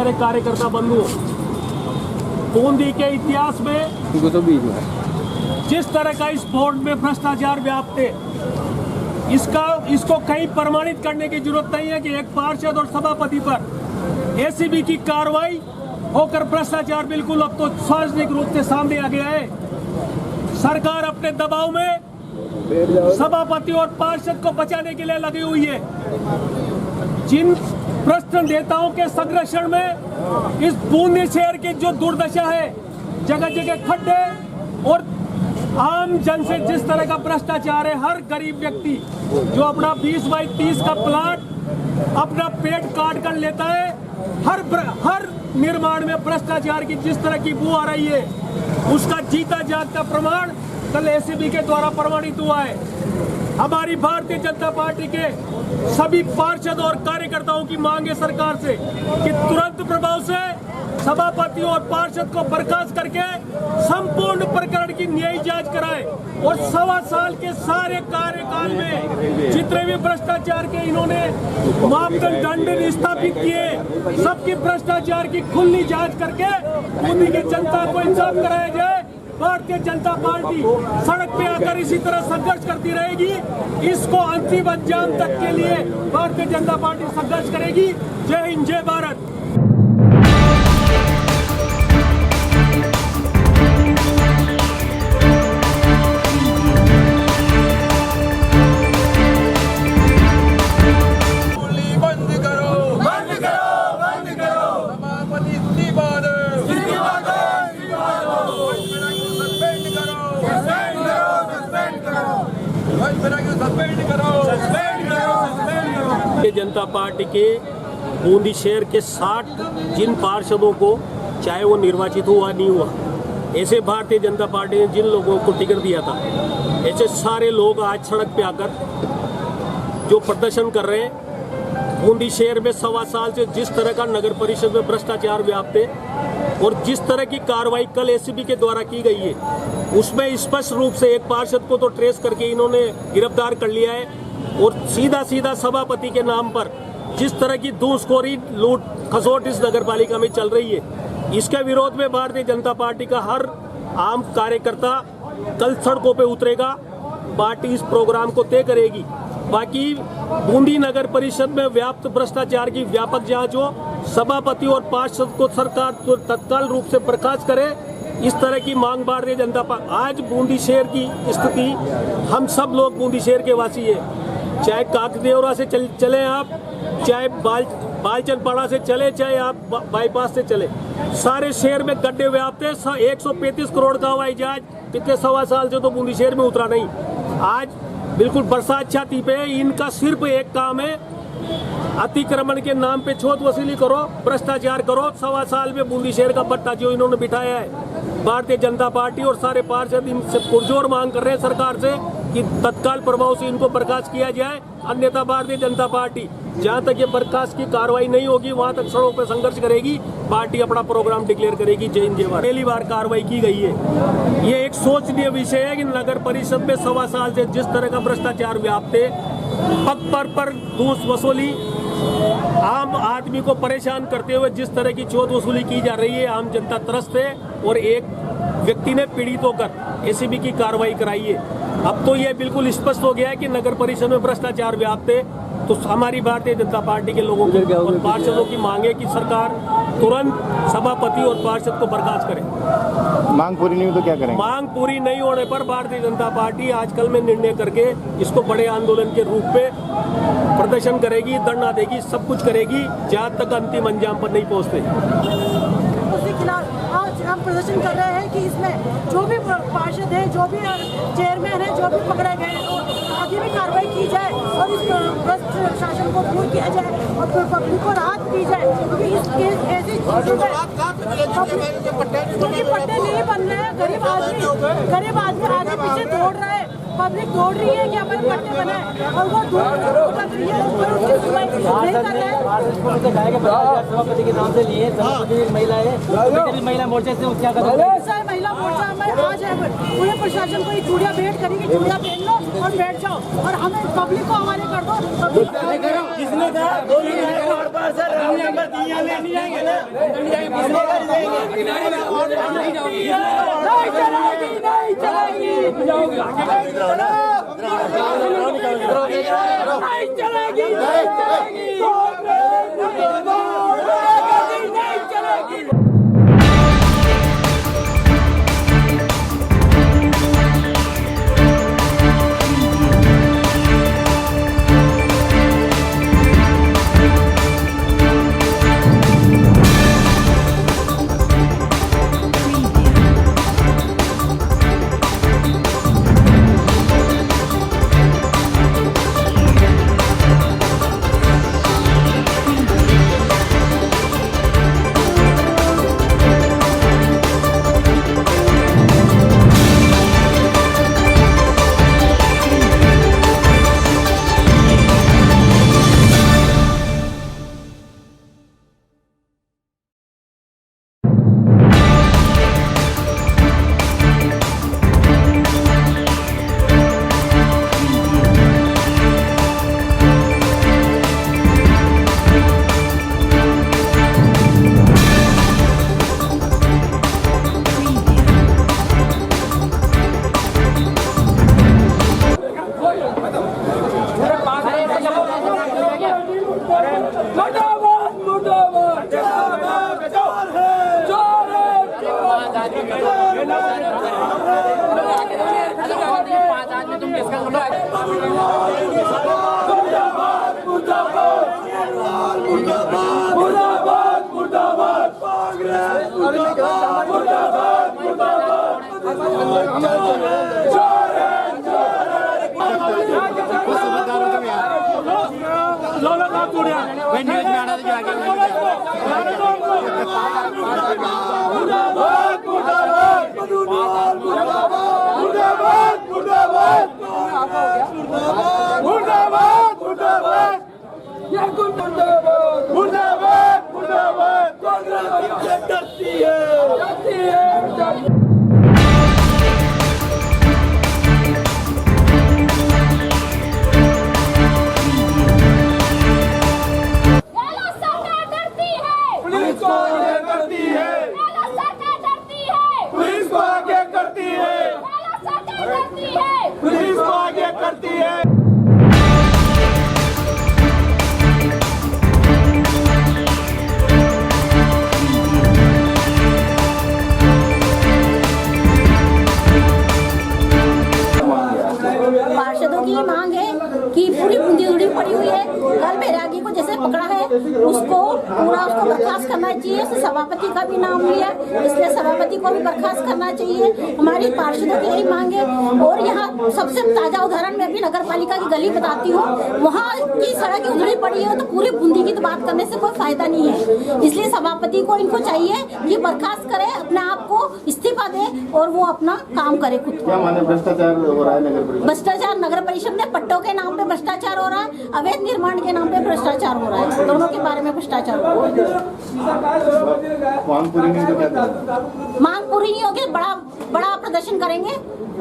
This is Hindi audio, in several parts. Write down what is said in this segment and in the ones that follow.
मेरे कार्यकर्ता बंधुओं, बूंदी के इतिहास में जिस तरह का इस बोर्ड में भ्रष्टाचार व्याप्त है, इसको कहीं प्रमाणित करने की जरूरत नहीं है कि एक पार्षद और सभापति पर एसीबी की कार्रवाई होकर भ्रष्टाचार बिल्कुल अब तो सार्वजनिक रूप से सामने आ गया है। सरकार अपने दबाव में सभापति और पार्षद को बचाने के लिए लगी हुई है। जिन भ्रष्ट नेताओं के संरक्षण में इस बूंदी शहर की जो दुर्दशा है, जगह जगह खड्डे और आम जन से जिस तरह का भ्रष्टाचार है, हर गरीब व्यक्ति जो अपना 20 बाई 30 का प्लाट अपना पेट काट कर लेता है, हर निर्माण में भ्रष्टाचार की जिस तरह की बू आ रही है, उसका जीता जागता प्रमाण कल एसीबी के द्वारा प्रमाणित हुआ है। हमारी भारतीय जनता पार्टी के सभी पार्षद और कार्यकर्ताओं की मांग है सरकार से कि तुरंत प्रभाव से सभापति और पार्षद को बर्खास्त करके संपूर्ण प्रकरण की न्यायिक जांच कराए और 1.25 साल के सारे कार्यकाल में जितने भी भ्रष्टाचार के इन्होंने मापदंड स्थापित किए, सबकी भ्रष्टाचार की खुली जांच करके बूंदी की जनता को इंसाफ कराया जाए। भारतीय जनता पार्टी सड़क पे आकर इसी तरह संघर्ष करती रहेगी। इसको अंतिम अंजाम तक के लिए भारतीय जनता पार्टी संघर्ष करेगी। जय हिंद, जय भारत। भारतीय जनता पार्टी के बूंदी शहर के 60 जिन पार्षदों को, चाहे वो निर्वाचित हुआ नहीं हुआ, ऐसे भारतीय जनता पार्टी ने जिन लोगों को टिकट दिया था, ऐसे सारे लोग आज सड़क पे आकर जो प्रदर्शन कर रहे हैं। बूंदी शहर में 1.25 साल से जिस तरह का नगर परिषद में भ्रष्टाचार व्याप्त है और जिस तरह की कार्रवाई कल एसीबी के द्वारा की गई है, उसमें स्पष्ट रूप से एक पार्षद को तो ट्रेस करके इन्होंने गिरफ्तार कर लिया है और सीधा सभापति के नाम पर जिस तरह की घूसखोरी, लूट खसोट इस नगर पालिका में चल रही है, इसके विरोध में भारतीय जनता पार्टी का हर आम कार्यकर्ता कल सड़कों पे उतरेगा। पार्टी इस प्रोग्राम को तय करेगी। बाकी बूंदी नगर परिषद में व्याप्त भ्रष्टाचार की व्यापक जांच हो, सभापति और पार्षद को सरकार तो तत्काल रूप से बर्खास्त करे, इस तरह की मांग भारतीय जनता पार्टी। आज बूंदी शहर की स्थिति, हम सब लोग बूंदी शहर के वासी है, चाहे काकदेवरा से चले आप, चाहे बालचंदपाड़ा से चले, चाहे आप बाईपास से चले, सारे शहर में गड्ढे व्याप्त है। 135 करोड़ का हवाई जहाज पिछले 1.25 साल से तो बूंदी शहर में उतरा नहीं। आज बिल्कुल बरसात छाती पे, इनका सिर्फ एक काम है, अतिक्रमण के नाम पे छूत वसूली करो, भ्रष्टाचार करो। 1.25 साल में बूंदी शहर का बट्टा जो इन्होंने बिठाया है, भारतीय जनता पार्टी और सारे पार्षद इनसे पुरजोर मांग कर रहे हैं सरकार से कि तत्काल प्रभाव से इनको बर्खास्त किया जाए, अन्यथा भारतीय जनता पार्टी जहां तक ये बर्खास्त की कार्रवाई नहीं होगी वहां तक सड़कों पर संघर्ष करेगी। पार्टी अपना प्रोग्राम डिक्लेयर करेगी। जय हिंद, जय भारत। पहली बार कार्रवाई की गई है। ये एक सोचनीय विषय है कि नगर परिषद में 1.25 साल से जिस तरह का भ्रष्टाचार व्याप्त है, पग पर घूस वसूली, आम आदमी को परेशान करते हुए जिस तरह की चोट वसूली की जा रही है, आम जनता त्रस्त है और एक व्यक्ति ने पीड़ित होकर एसीबी की कार्रवाई कराई है। अब तो यह बिल्कुल स्पष्ट हो गया है कि नगर परिषद में भ्रष्टाचार व्याप्त है। तो हमारी भारतीय जनता पार्टी के लोगों की और पार्षदों की मांग है कि सरकार तुरंत सभापति और पार्षद को बर्खास्त करे। मांग पूरी नहीं हो तो क्या करेंगे? मांग पूरी नहीं होने पर भारतीय जनता पार्टी आजकल में निर्णय करके इसको बड़े आंदोलन के रूप में प्रदर्शन करेगी, धरना देगी, सब कुछ करेगी, जहां तक अंतिम अंजाम पर नहीं पहुंचते। उसके खिलाफ आज हम प्रदर्शन कर रहे हैं कि इसमें जो भी पार्षद है, जो भी चेयरमैन है, जो भी पकड़े गए, आगे भी कार्रवाई की जाए और इस भ्रष्ट शासन को दूर किया जाए और पब्लिक को राहत दी जाए। क्योंकि इस ऐसी चीजों में क्योंकि पट्टे नहीं बन रहे हैं, गरीब आदमी आगे पीछे दौड़ रहा है, पब्लिक दौड़ रही है कि हमारे पट्टे बनाए और वो दूर भटक रही है, ऊपर उसकी सुनवाई नहीं कर रहे हैं। सभापति के नाम से लिए, सभापति महिला है, महिला मोर्चा से क्या कर रहे हैं? महिला मोर्चा मैं आज है पूरे प्रशासन को ये चूड़ियाँ भेंट करी कि चूड़ियाँ पहन लो और बैठ जाओ और हमें पब्लिक को हमारे कर दो। किसने कहा और बार सर राम नंबर दिया लेनी जाएंगे ना उसको बर्खास्त करना चाहिए। सभापति का भी नाम लिया, इसलिए सभापति को भी बर्खास्त करना चाहिए। हमारी पार्षदों की यही मांग है। और यहाँ सबसे ताजा उदाहरण मैं भी नगर पालिका की गली बताती हूँ, वहाँ की सड़क उधड़ी पड़ी है तो पूरी बूंदी की तो बात करने से कोई फायदा नहीं है। इसलिए सभापति को इनको चाहिए कि बर्खास्त करे, अपने आप को इस्तीफा दे और वो अपना काम करे खुद। क्या माने भ्रष्टाचार हो रहा है नगर परिषद? भ्रष्टाचार नगर परिषद में पट्टों के नाम पे भ्रष्टाचार हो रहा है, अवैध निर्माण के नाम पे भ्रष्टाचार हो रहा है, दोनों के बारे में भ्रष्टाचार हो रहा है। मांग पूरी नहीं तो क्या करेंगे? मांग पूरी नहीं होगी, बड़ा प्रदर्शन करेंगे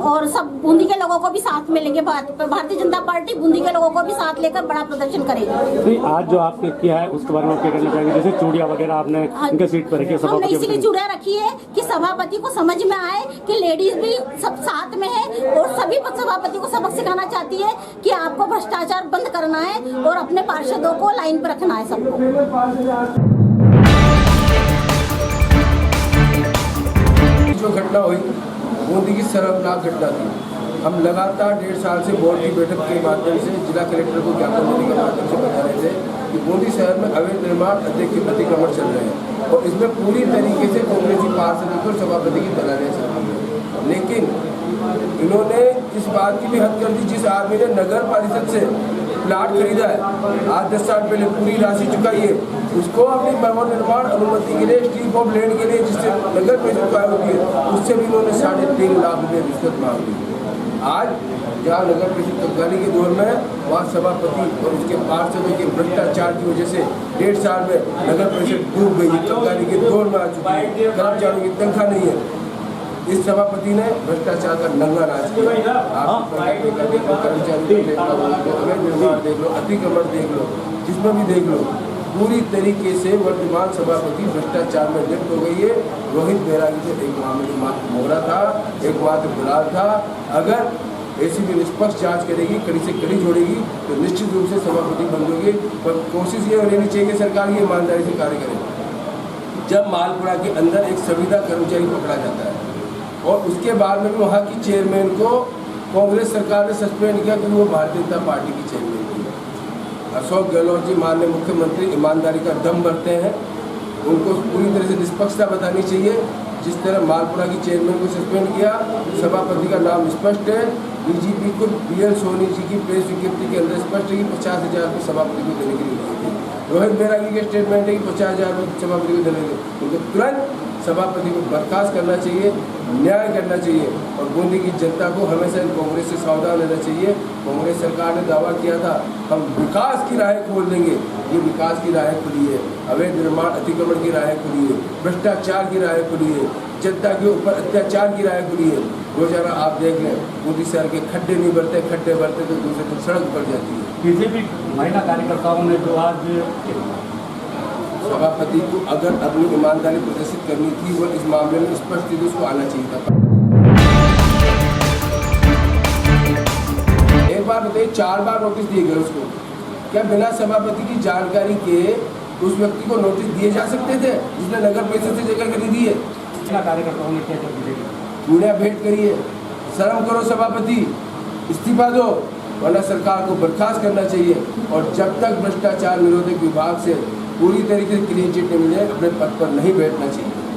और सब बूंदी के लोगों को भी साथ में लेंगे। भारतीय जनता पार्टी बूंदी के लोगों को भी साथ लेकर बड़ा प्रदर्शन करेगी। तो आज जो आपने किया है उसके बारे में क्या कहना चाहेंगे? जैसे चूड़ियां वगैरह आपने इनके सीट पर रखी है, हमने इसीलिए चूड़ियां रखी है कि सभापति को समझ में आए कि लेडीज भी सब साथ में है और सभी सभापति को सबक सिखाना चाहती है कि आपको भ्रष्टाचार बंद करना है और अपने पार्षदों को लाइन पर रखना है सबको। जो घटना हुई बूंदी की शर्मनाक घटना थी। हम लगातार 1.5 साल से बोर्ड की बैठक के माध्यम से जिला कलेक्टर को ज्ञापन देने के माध्यम से बता रहे थे कि बूंदी शहर में अवैध निर्माण अतिक्रमण चल रहे हैं और इसमें पूरी तरीके से कांग्रेसी पार्षद और सभापति की दलालियां चल रही है। लेकिन इन्होंने इस बात की भी हद कर दी, जिस आदमी ने नगर परिषद से प्लाट खरीदा है, आज 10 साल पहले पूरी राशि चुकाई है, उसको अपनी भवन निर्माण अनुमति के लिए स्ट्रीप ऑफ लैंड के लिए जिससे नगर परिषद आय होती है उससे भी उन्होंने 3.5 लाख रुपये रिश्वत मांग ली। आज जहाँ नगर परिषद तब्दीली के दौर में वहाँ सभापति और उसके पार्षदों के भ्रष्टाचार की वजह से 1.5 साल में नगर परिषद डूब गई, तब्दीली के दौर में आ चुकी है, कर्मचारियों की तनख्वाह नहीं है। इस सभापति ने भ्रष्टाचार का नंगा नाच किया। आप देख लो, कर्मचारी देख लो, अवैध निर्माण देख लो, अतिक्रमण देख लो, जिसमें भी देख लो, पूरी तरीके से वर्तमान सभापति भ्रष्टाचार में लिप्त हो गई है। रोहित बैरागी से एक मामले मात्र मोहरा था, एकमात्र गुलाल था। अगर एसीबी निष्पक्ष जांच करेगी, कड़ी से कड़ी जोड़ेगी, तो निश्चित रूप से सभापति बंद होगी। पर कोशिश ये रहनी चाहिए कि सरकार ये ईमानदारी से कार्य करे। जब मालपुरा के अंदर एक संविदा कर्मचारी पकड़ा जाता है और उसके बाद में भी वहाँ की चेयरमैन को कांग्रेस सरकार ने सस्पेंड किया क्योंकि वो भारतीय जनता पार्टी की चेयरमैन थी। अशोक गहलोत जी माननीय मुख्यमंत्री ईमानदारी का दम भरते हैं, उनको पूरी तरह से निष्पक्षता बतानी चाहिए। जिस तरह मालपुरा की चेयरमैन को सस्पेंड किया, सभापति का नाम स्पष्ट है। डीजीपी को बीएल सोनी जी की प्रेस विज्ञप्ति के अंदर स्पष्ट है कि 50,000 रुपये सभापति को देने के लिए दी थी। रोहित बैरागी के स्टेटमेंट है कि 50,000 रुपये सभापति को देने के लिए, उनको तुरंत सभापति को बर्खास्त करना चाहिए, न्याय करना चाहिए। और बूंदी की जनता को हमेशा कांग्रेस से सावधान रहना चाहिए। कांग्रेस सरकार ने दावा किया था हम विकास की राहें खोल देंगे, ये विकास की राहें खुली है, अवैध निर्माण अतिक्रमण की राहें खुली है, भ्रष्टाचार की राहें खुली है, जनता के ऊपर अत्याचार की राहें खुली है। रोजाना आप देख लें, बूंदी शहर के खड्डे नहीं भरते, खड्डे भरते तो दूसरे दिन सड़क बढ़ जाती है। किसी भी महिला कार्यकर्ताओं ने जो आज सभापति को अगर अपनी ईमानदारी प्रदर्शित करनी थी, वो इस मामले में स्पष्ट रूप उसको आना चाहिए था। एक बार बताइए, 4 बार नोटिस दिए गए उसको, क्या बिना सभापति की जानकारी के उस व्यक्ति को नोटिस दिए जा सकते थे जिसने नगर परिषद से जगह खरीदी है? कार्यकर्ताओं ने क्या चूड़िया भेंट करिए, शर्म करो सभापति, इस्तीफा दो, वरना सरकार को बर्खास्त करना चाहिए। और जब तक भ्रष्टाचार निरोधक विभाग से पूरी तरीके से क्लीन चिट नहीं मिले, अपने पद पर नहीं बैठना चाहिए।